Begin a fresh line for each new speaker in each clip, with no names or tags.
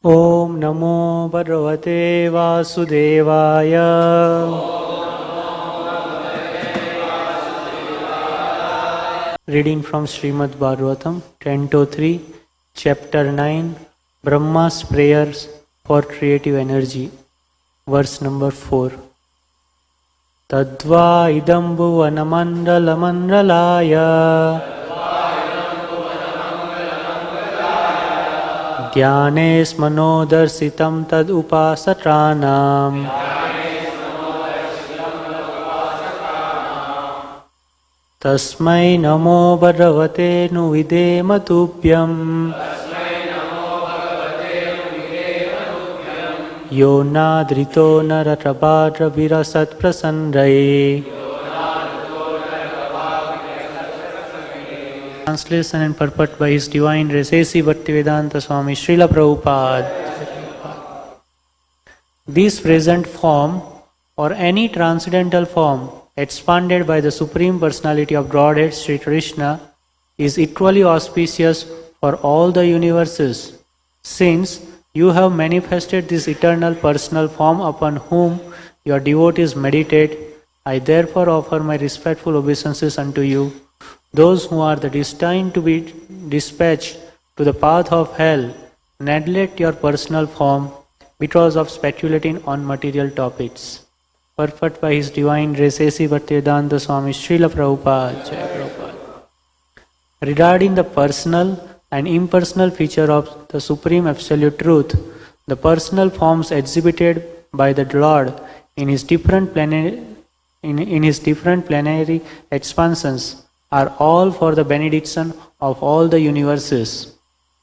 Om Namo Bhagavate Vasudevaya. Reading from Srimad Bhagavatam, Canto 3, Chapter 9, Brahma's Prayers for Creative Energy, verse number 4. Tadva idam bhuvanamandala mandalaya Dhyanes manodarsitam tad upasatranam Tasmai namo bhagavate nuvidema tubhyam Yo nadrito naratrabhadra virasat prasandrai. Translation and purport by His Divine Grace Bhaktivedanta Swami Srila Prabhupada. This present form or any transcendental form expanded by the Supreme Personality of Godhead Sri Krishna is equally auspicious for all the universes. Since you have manifested this eternal personal form upon whom your devotees meditate, I therefore offer my respectful obeisances unto you. Those who are destined to be dispatched to the path of hell neglect your personal form because of speculating on material topics. Purport by His Divine Grace Bhaktivedanta Swami Srila Prabhupada. Jai Prabhupada. Regarding the personal and impersonal feature of the Supreme Absolute Truth, the personal forms exhibited by the Lord in His different plenary expansions are all for the benediction of all the universes.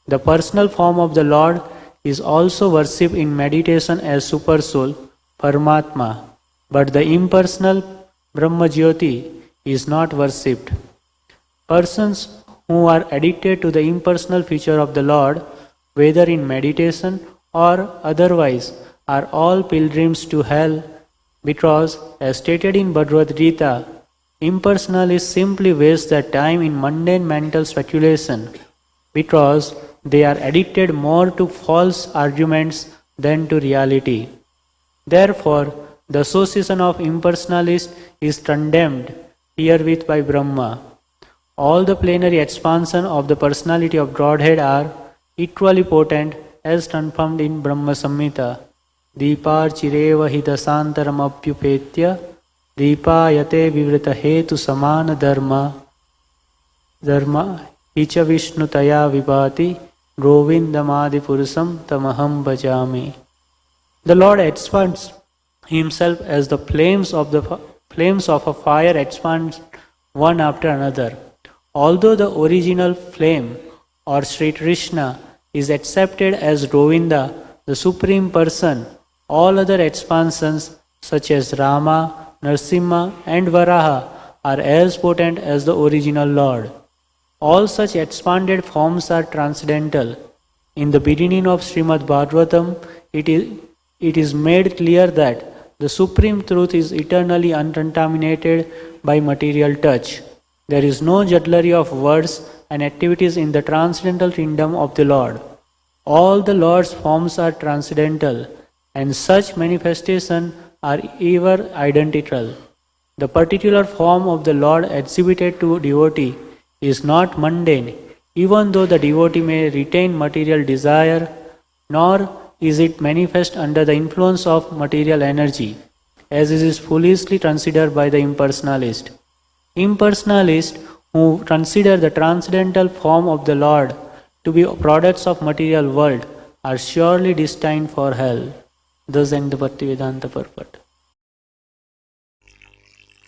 The personal form of the Lord is also worshipped in meditation as Supersoul, Paramatma, but the impersonal Brahma Jyoti is not worshipped. Persons who are addicted to the impersonal feature of the Lord, whether in meditation or otherwise, are all pilgrims to hell because, as stated in Bhagavad Gita, impersonalists simply waste their time in mundane mental speculation because they are addicted more to false arguments than to reality. Therefore, the association of impersonalists is condemned herewith by Brahma. All the plenary expansion of the personality of Godhead are equally potent as confirmed in Brahma Samhita. Deepar chireva hi dasantaram apyupetya Deepayate vivrita hetu samana dharma icha vishnutaya vibhati govindamadi purusam tamaham bhajami. The Lord expands Himself as the flames of a fire expand one after another. Although the original flame or Sri Krishna is accepted as Govinda, the Supreme Person, all other expansions such as Rama, Narasimha and Varaha are as potent as the original Lord. All such expanded forms are transcendental. In the beginning of Srimad Bhagavatam, it is made clear that the Supreme Truth is eternally uncontaminated by material touch. There is no jugglery of words and activities in the transcendental kingdom of the Lord. All the Lord's forms are transcendental, and such manifestations are ever identical. The particular form of the Lord exhibited to devotee is not mundane, even though the devotee may retain material desire, nor is it manifest under the influence of material energy, as it is foolishly considered by the impersonalist. Impersonalists who consider the transcendental form of the Lord to be products of material world are surely destined for hell. Thus end the Bhaktivedanta purport.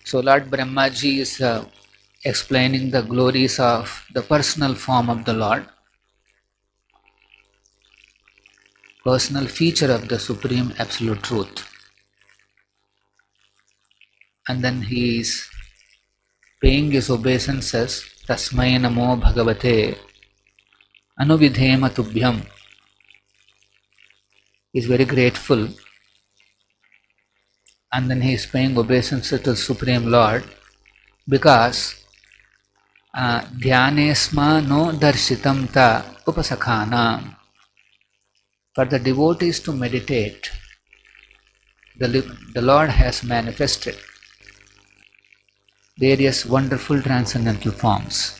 So Lord Brahmaji is explaining the glories of the personal form of the Lord, personal feature of the Supreme Absolute Truth. And then he is paying his obeisances, Tasmai Namo Bhagavate Anuvidhema Tubhyam. He is very grateful, and then he is paying obeisances to the Supreme Lord because dhyanesma no darshitam ta upasakhanam. For the devotees to meditate, the Lord has manifested various wonderful transcendental forms.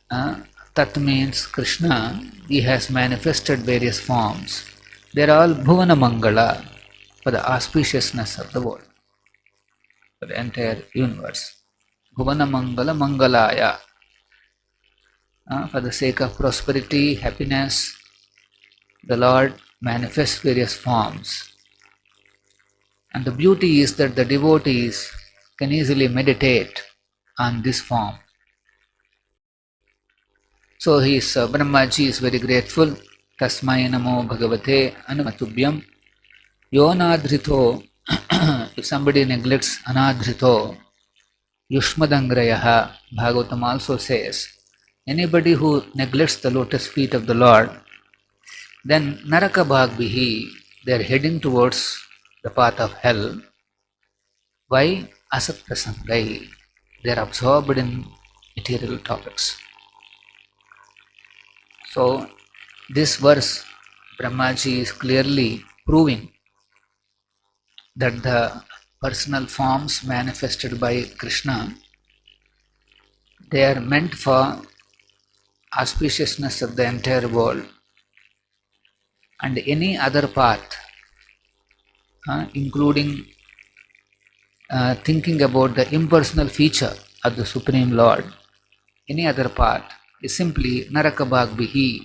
That means Krishna, he has manifested various forms. They are all Bhuvana Mangala, for the auspiciousness of the world, for the entire universe. Bhuvana Mangala Mangalaya, for the sake of prosperity, happiness, the Lord manifests various forms. And the beauty is that the devotees can easily meditate on this form. So Brahmaji is very grateful. Tasmai namo bhagavate anumatubhyam yonadhrito. If somebody neglects anadhrito, yushmadangrayaha, Bhagavatam also says, anybody who neglects the lotus feet of the Lord, then naraka bhagbihi, they are heading towards the path of hell. Why? Asat prasangai, they are absorbed in material topics. So this verse, Brahmaji is clearly proving that the personal forms manifested by Krishna, they are meant for auspiciousness of the entire world, and any other path, including thinking about the impersonal feature of the Supreme Lord, any other path is simply naraka bhagbihi.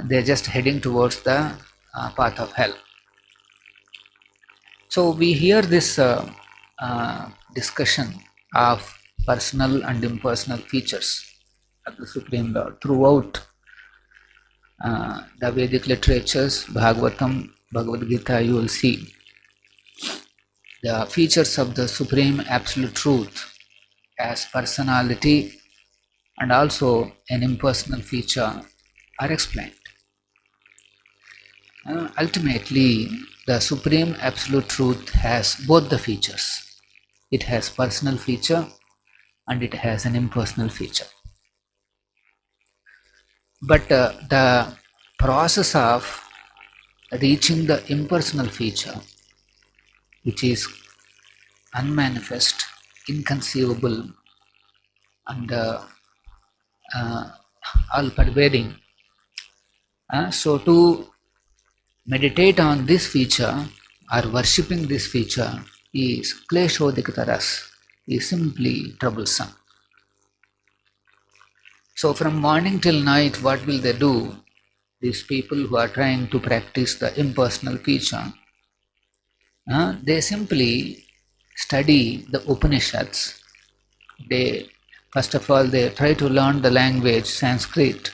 They are just heading towards the path of hell. So we hear this discussion of personal and impersonal features of the Supreme Lord throughout the Vedic literatures, Bhagavatam, Bhagavad Gita. You will see the features of the Supreme Absolute Truth as personality and also an impersonal feature are explained. Ultimately, the Supreme Absolute Truth has both the features. It has personal feature and it has an impersonal feature. But the process of reaching the impersonal feature, which is unmanifest, inconceivable, and all-pervading. So to meditate on this feature or worshipping this feature is kleshodikataras, is simply troublesome. So from morning till night, what will they do? These people who are trying to practice the impersonal feature, they simply study the Upanishads. First of all, they try to learn the language Sanskrit,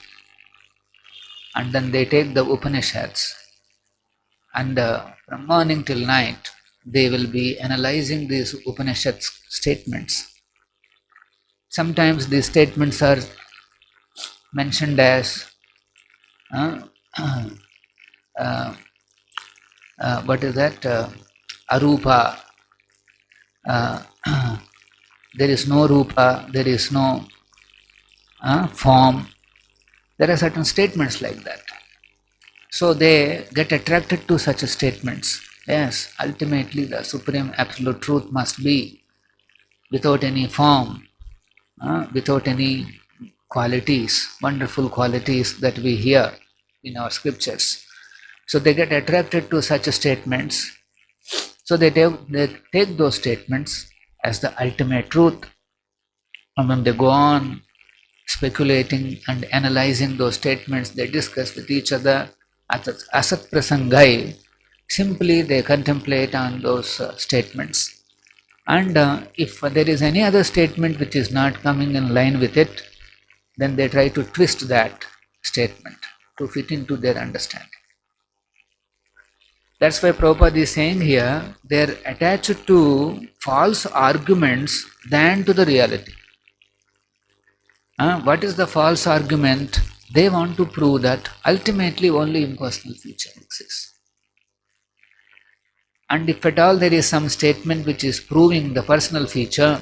and then they take the Upanishads, and from morning till night they will be analyzing these Upanishad statements. Sometimes these statements are mentioned as what is that? Arupa. There is no rupa, there is no form. There are certain statements like that. So they get attracted to such statements. Yes, ultimately the Supreme Absolute Truth must be without any form, without any qualities, wonderful qualities that we hear in our scriptures. So they get attracted to such statements. So they take those statements as the ultimate truth. And when they go on speculating and analyzing those statements, they discuss with each other asat prasangai. Simply they contemplate on those statements. And if there is any other statement which is not coming in line with it, then they try to twist that statement to fit into their understanding. That's why Prabhupada is saying here, they are attached to false arguments than to the reality. What is the false argument? They want to prove that ultimately only impersonal feature exists. And if at all there is some statement which is proving the personal feature,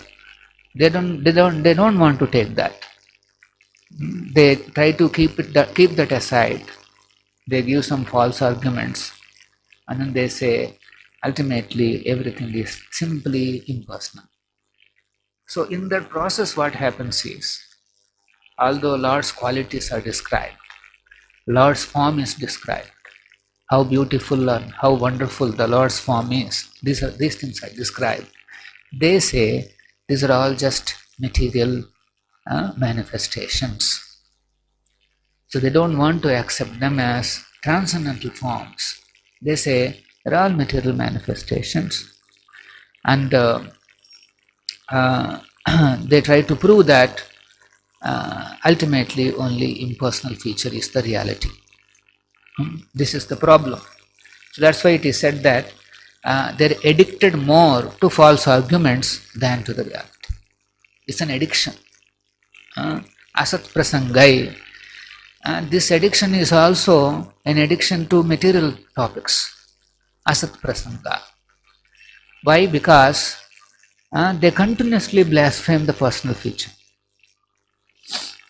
they don't want to take that. They try to keep that aside. They give some false arguments, and then they say ultimately everything is simply impersonal. So in that process, what happens is, although Lord's qualities are described, Lord's form is described, how beautiful and how wonderful the Lord's form is, these things are described. They say these are all just material manifestations. So they don't want to accept them as transcendental forms. They say they're all material manifestations, and they try to prove that ultimately only impersonal feature is the reality. This is the problem. So that's why it is said that they're addicted more to false arguments than to the reality. It's an addiction. Asat prasangai. This addiction is also an addiction to material topics. Asat prasanga. Why? Because they continuously blaspheme the personal feature.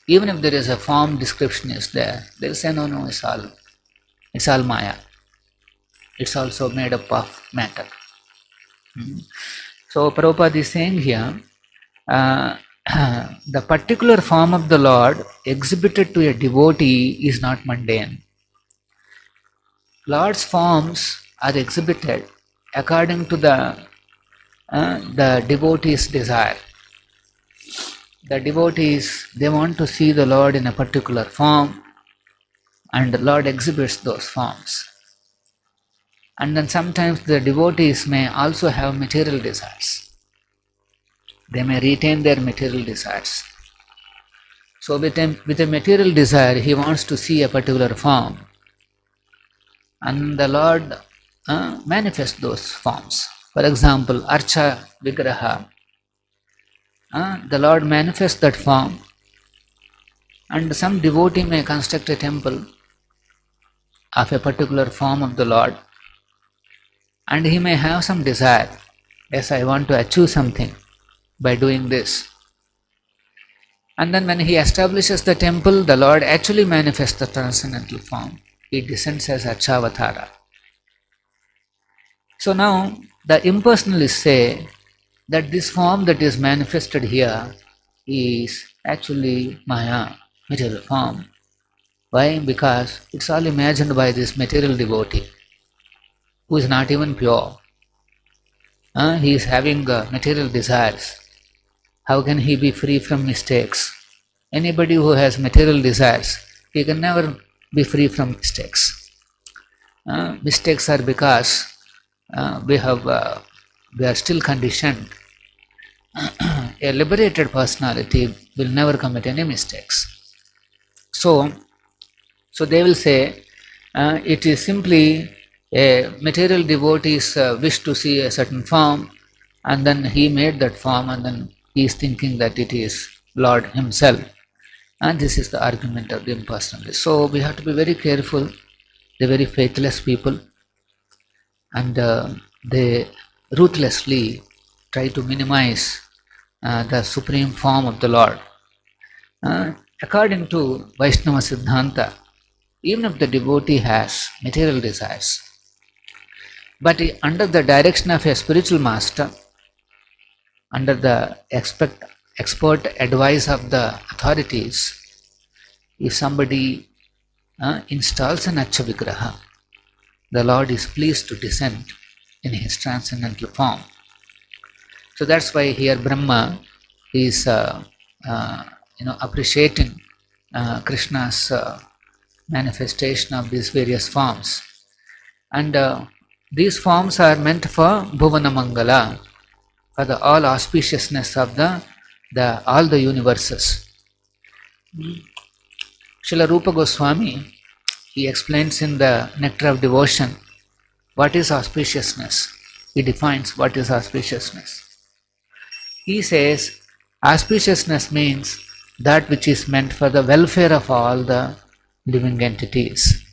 Even if there is a form description is there, they'll say no, it's all maya. It's also made up of matter. So Prabhupada is saying here, the particular form of the Lord exhibited to a devotee is not mundane. Lord's forms are exhibited according to the devotee's desire. The devotees, they want to see the Lord in a particular form, and the Lord exhibits those forms. And then sometimes the devotees may also have material desires. They may retain their material desires. So with a material desire, he wants to see a particular form, and the Lord manifests those forms. For example, Archa Vigraha, the Lord manifests that form, and some devotee may construct a temple of a particular form of the Lord, and he may have some desire. Yes, I want to achieve something by doing this. And then when he establishes the temple, the Lord actually manifests the transcendental form. He descends as Archavatara. So now the impersonalists say that this form that is manifested here is actually Maya, material form. Why? Because it's all imagined by this material devotee who is not even pure. He is having material desires. How can he be free from mistakes? Anybody who has material desires, he can never be free from mistakes. Mistakes are because we are still conditioned. A liberated personality will never commit any mistakes. So they will say it is simply a material devotee's wish to see a certain form, and then he made that form, and then he is thinking that it is Lord himself. And this is the argument of the impersonalists. So we have to be very careful. They're very faithless people, and they ruthlessly try to minimize the supreme form of the Lord. According to Vaishnava Siddhanta, even if the devotee has material desires, but under the direction of a spiritual master, under the expert advice of the authorities, if somebody installs an Acha Vigraha, the Lord is pleased to descend in his transcendental form. So that's why here Brahma is appreciating Krishna's manifestation of these various forms, and these forms are meant for Bhuvana Mangala, for the all auspiciousness of all the universes. Srila Rupa Goswami, he explains in the Nectar of Devotion what is auspiciousness. He defines what is auspiciousness. He says auspiciousness means that which is meant for the welfare of all the living entities.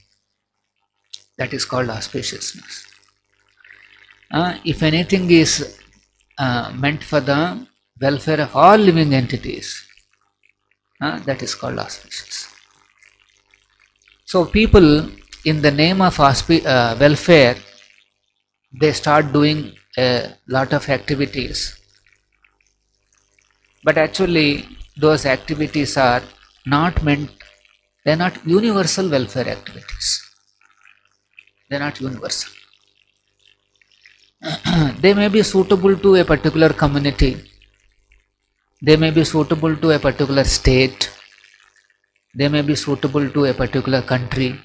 That is called auspiciousness. If anything is meant for the welfare of all living entities, that is called auspicious. So people, in the name of welfare, they start doing a lot of activities. But actually, those activities are not meant, they are not universal welfare activities. They are not universal. They may be suitable to a particular community. They may be suitable to a particular state. They may be suitable to a particular country.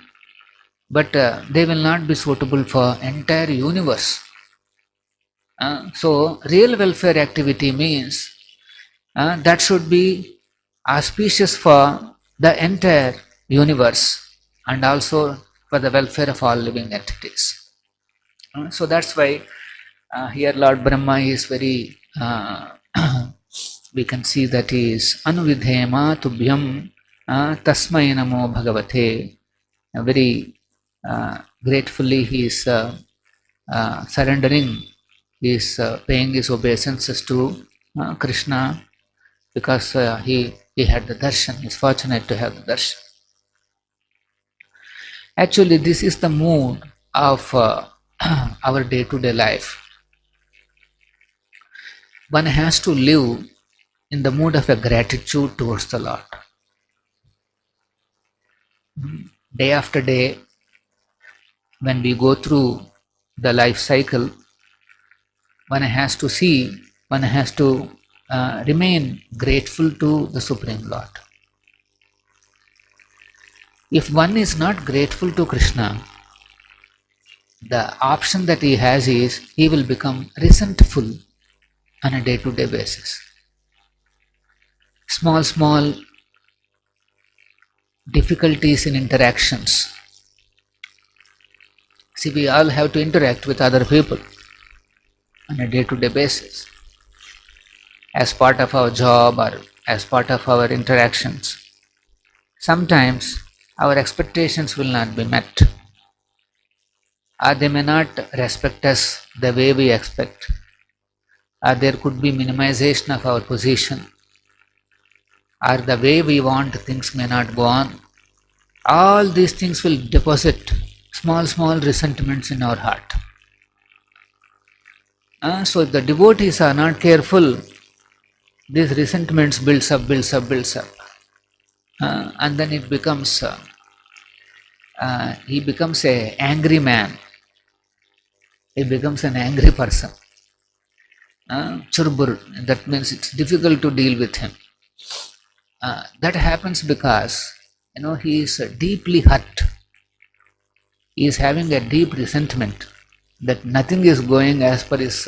But they will not be suitable for entire universe. So real welfare activity means that should be auspicious for the entire universe and also for the welfare of all living entities. So that's why here Lord Brahma is very, we can see that he is Anuvidhema Tubhyam Tasmai Namo Bhagavate. Very gratefully he is surrendering, he is paying his obeisances to Krishna, because he had the darshan, he is fortunate to have the darshan. Actually, this is the mood of our day-to-day life. One has to live in the mood of a gratitude towards the Lord. Day after day, when we go through the life cycle, one has to see, one has to remain grateful to the Supreme Lord. If one is not grateful to Krishna, the option that he has is he will become resentful on a day-to-day basis. Small difficulties in interactions. See, we all have to interact with other people on a day-to-day basis, as part of our job or as part of our interactions. Sometimes our expectations will not be met, or they may not respect us the way we expect, or there could be minimization of our position, or the way we want things may not go on. All these things will deposit small resentments in our heart. So if the devotees are not careful, these resentments builds up. And then it becomes, he becomes an angry man. He becomes an angry person. Churbur, that means it's difficult to deal with him. That happens because, he is deeply hurt. He is having a deep resentment that nothing is going as per his,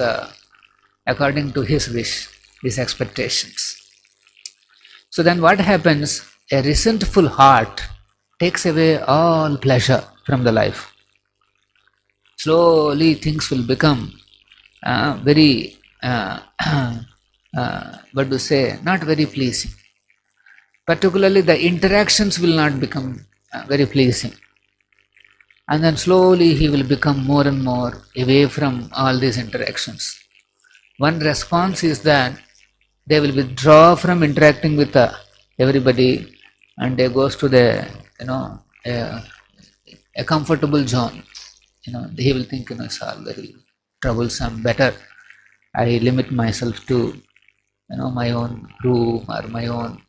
according to his wish, his expectations. So then what happens? A resentful heart takes away all pleasure from the life. Slowly things will become very, not very pleasing. Particularly the interactions will not become very pleasing. And then slowly he will become more and more away from all these interactions. One response is that they will withdraw from interacting with everybody, and they goes to the, a comfortable zone. He will think, it's all very troublesome. Better I limit myself to, my own room or my own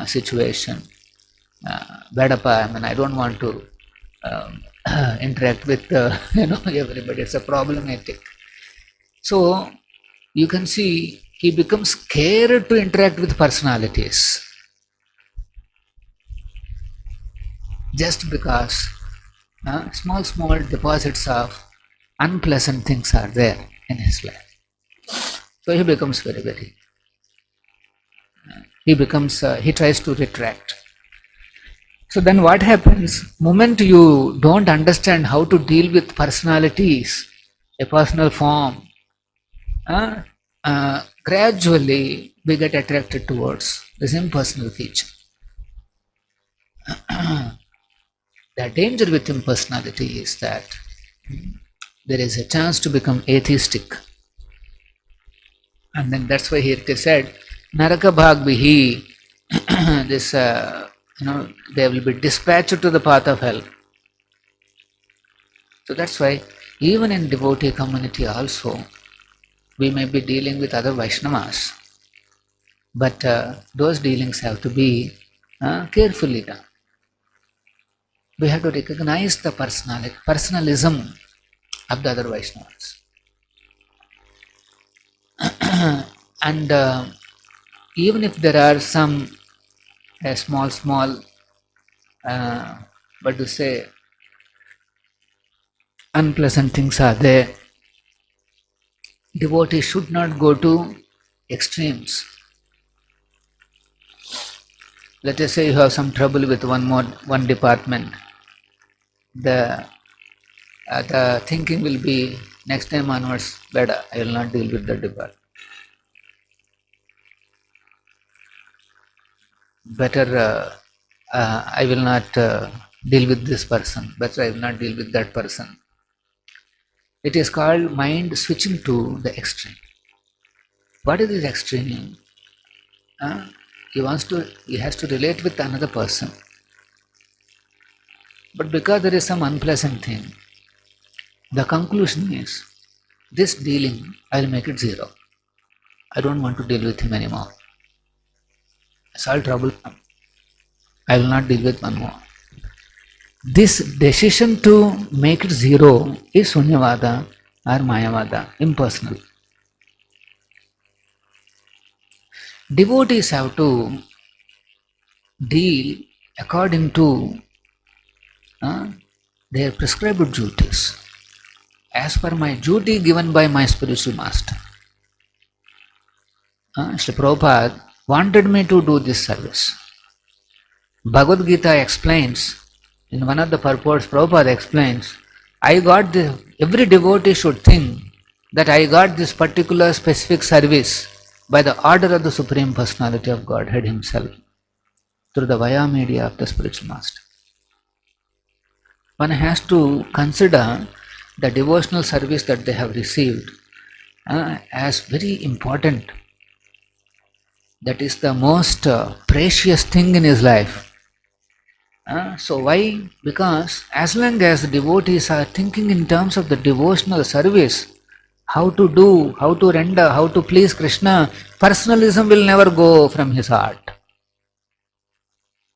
situation. I don't want to interact with everybody. It's a problematic. So you can see he becomes scared to interact with personalities, just because small deposits of unpleasant things are there in his life. So he becomes very he tries to retract. So then what happens? Moment you don't understand how to deal with personalities, a personal form, gradually we get attracted towards this impersonal feature. The danger with impersonality is that there is a chance to become atheistic. And then that's why here it is said, Naraka Bhagbihi this, they will be dispatched to the path of hell. So that's why even in devotee community also, we may be dealing with other Vaishnavas, but those dealings have to be carefully done. We have to recognize the personalism of the other Vaishnavas. And even if there are some small, what to say, unpleasant things are there, devotees should not go to extremes. Let us say you have some trouble with one department. The thinking will be, next time onwards, better, I will not deal with that department. Better, I will not deal with this person. Better, I will not deal with that person. It is called mind switching to the extreme. What is this extreme? He has to relate with another person. But because there is some unpleasant thing, the conclusion is, this dealing, I will make it zero. I don't want to deal with him anymore. It's all trouble. I will not deal with one more. This decision to make it zero is Sunyavada or Mayavada, impersonal. Devotees have to deal according to their prescribed duties. As per my duty given by my spiritual master. Srila Prabhupada wanted me to do this service. Bhagavad Gita explains, in one of the purports, Prabhupada explains, every devotee should think that I got this particular specific service by the order of the Supreme Personality of Godhead Himself, through the via media of the spiritual master. One has to consider the devotional service that they have received as very important. That is the most precious thing in his life. So why? Because as long as the devotees are thinking in terms of the devotional service, how to do, how to render, how to please Krishna, personalism will never go from his heart.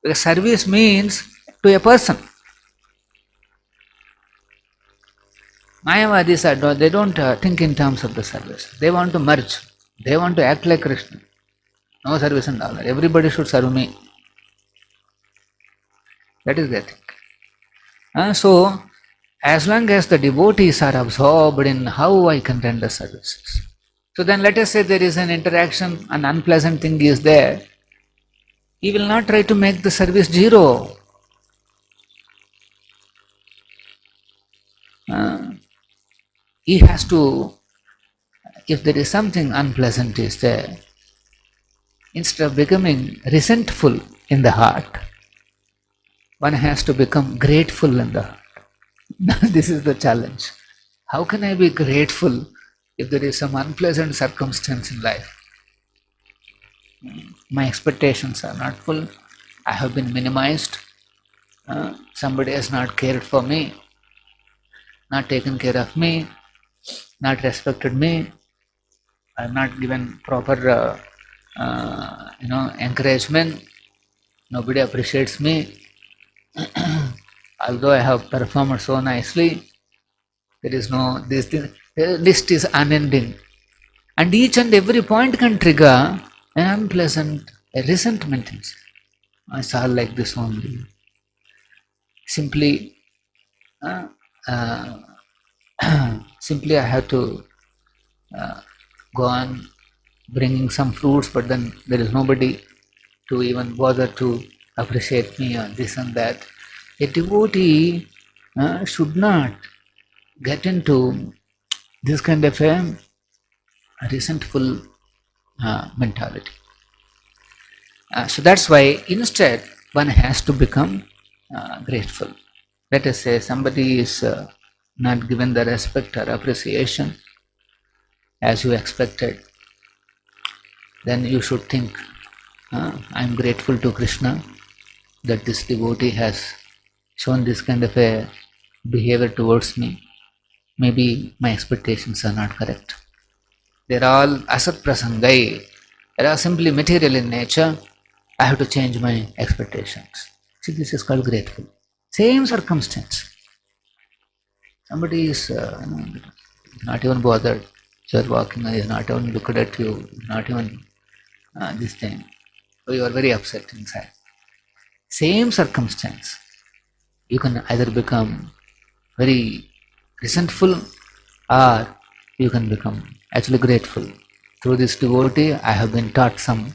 Because service means to a person. Mayavadis they don't think in terms of the service. They want to merge. They want to act like Krishna. No service and all. Everybody should serve me. That is their thing. So, as long as the devotees are absorbed in how I can render services. So then let us say there is an interaction, an unpleasant thing is there. He will not try to make the service zero. He has to, if there is something unpleasant is there, instead of becoming resentful in the heart, one has to become grateful in the heart. This is the challenge. How can I be grateful if there is some unpleasant circumstance in life? My expectations are not full. I have been minimized. Somebody has not cared for me, not taken care of me, not respected me. I have not given proper encouragement. Nobody appreciates me. Although I have performed so nicely, there is no, this thing, the list is unending. And each and every point can trigger an unpleasant resentment. It's all like this only. Simply, simply I have to go on bringing some fruits, but then there is nobody to even bother to appreciate me or this and that. A devotee should not get into this kind of a resentful mentality. So that's why instead one has to become grateful. Let us say somebody is not given the respect or appreciation as you expected, then you should think, I am grateful to Krishna that this devotee has shown this kind of a behavior towards me. Maybe my expectations are not correct. They are all asat prasangai. They are simply material in nature. I have to change my expectations. See, this is called grateful. Same circumstance. Somebody is not even bothered. You are walking, he is not even looked at you, not even this thing. So you are very upset inside. Same circumstance. You can either become very resentful or you can become actually grateful. Through this devotee, I have been taught some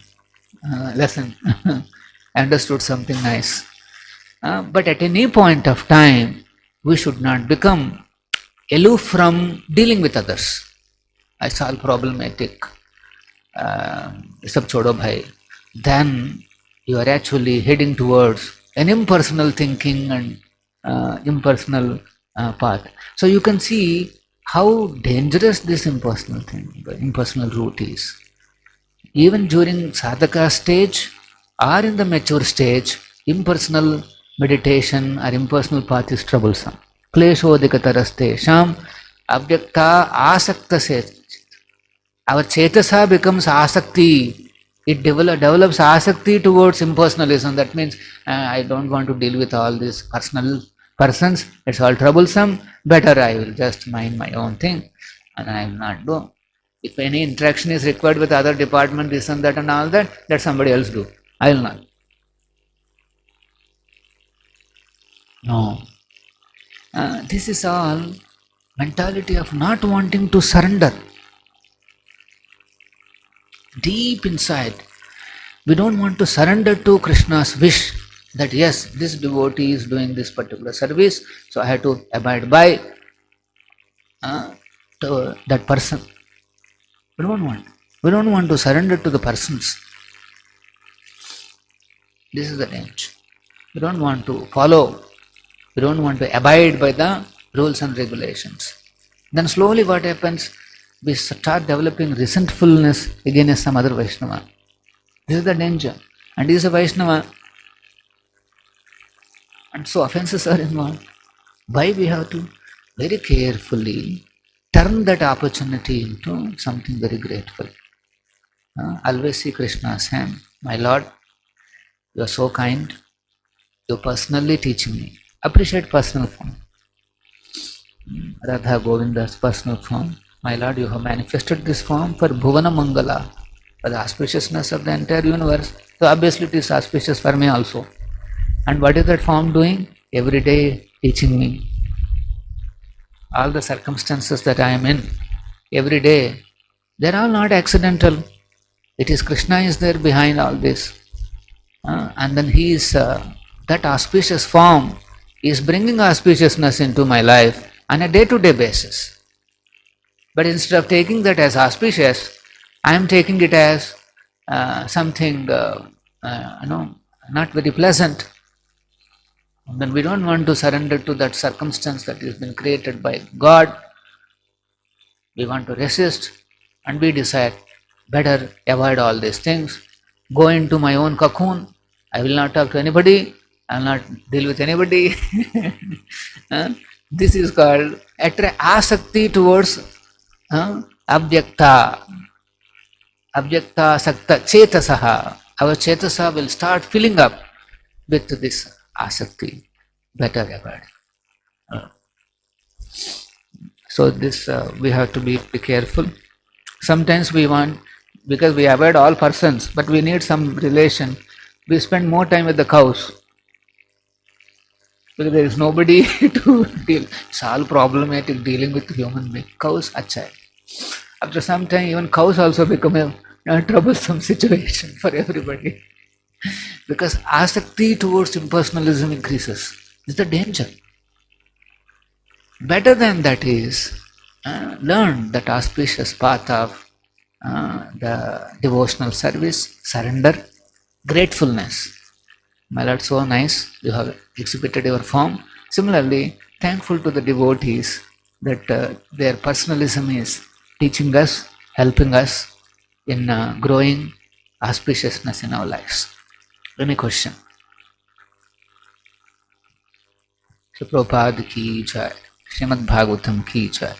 lesson, understood something nice. But at any point of time, we should not become aloof from dealing with others. I solve problematic, sab chodo bhai. Then you are actually heading towards an impersonal thinking and impersonal path. So you can see how dangerous this impersonal thing, the impersonal route is. Even during sadhaka stage or in the mature stage, impersonal meditation or impersonal path is troublesome. Kleshodikataraste sham abhyakta asakta se. Our chetasa becomes asakti. It develops asakti towards impersonalism. That means I don't want to deal with all these personal persons. It's all troublesome. Better I will just mind my own thing and I will not do. If any interaction is required with other department, this and that and all that, let somebody else do. I will not. No. This is all mentality of not wanting to surrender. Deep inside, we don't want to surrender to Krishna's wish that yes, this devotee is doing this particular service, so I have to abide by to that person. We don't want. We don't want to surrender to the persons. This is the danger. We don't want to follow. We don't want to abide by the rules and regulations. Then slowly what happens? We start developing resentfulness against some other Vaishnava. This is the danger. And he is a Vaishnava. And so offenses are involved. Why we have to very carefully turn that opportunity into something very grateful. Always see Krishna's hand. My Lord, you are so kind. You are personally teaching me. Appreciate personal form. Radha Govinda's personal form. My Lord, you have manifested this form for Bhuvana Mangala, for the auspiciousness of the entire universe. So obviously it is auspicious for me also. And what is that form doing? Every day teaching me. All the circumstances that I am in, every day, they are all not accidental. It is Krishna is there behind all this. And then he is, that auspicious form is bringing auspiciousness into my life on a day-to-day basis. But instead of taking that as auspicious, I am taking it as something, not very pleasant. And then we don't want to surrender to that circumstance that has been created by God. We want to resist and we decide, better avoid all these things, go into my own cocoon. I will not talk to anybody. I will not deal with anybody. This is called asakti towards abhyakta sakta chetasaha. Our chetasa will start filling up with this asakti. Better avoid. So this we have to be careful. Sometimes we want, because we avoid all persons, but we need some relation. We spend more time with the cows. Because there is nobody to deal. It's all problematic dealing with human beings. Cows, acha hai. After some time, even cows also become a troublesome situation for everybody. Because asakti towards impersonalism increases. It's the danger. Better than that is, learn that auspicious path of the devotional service, surrender, gratefulness. My Lord, so nice, you have exhibited your form. Similarly, thankful to the devotees that their personalism is teaching us, helping us in growing auspiciousness in our lives. Any question? So Prabhupada ki jai, Srimad Bhagavatam ki jai.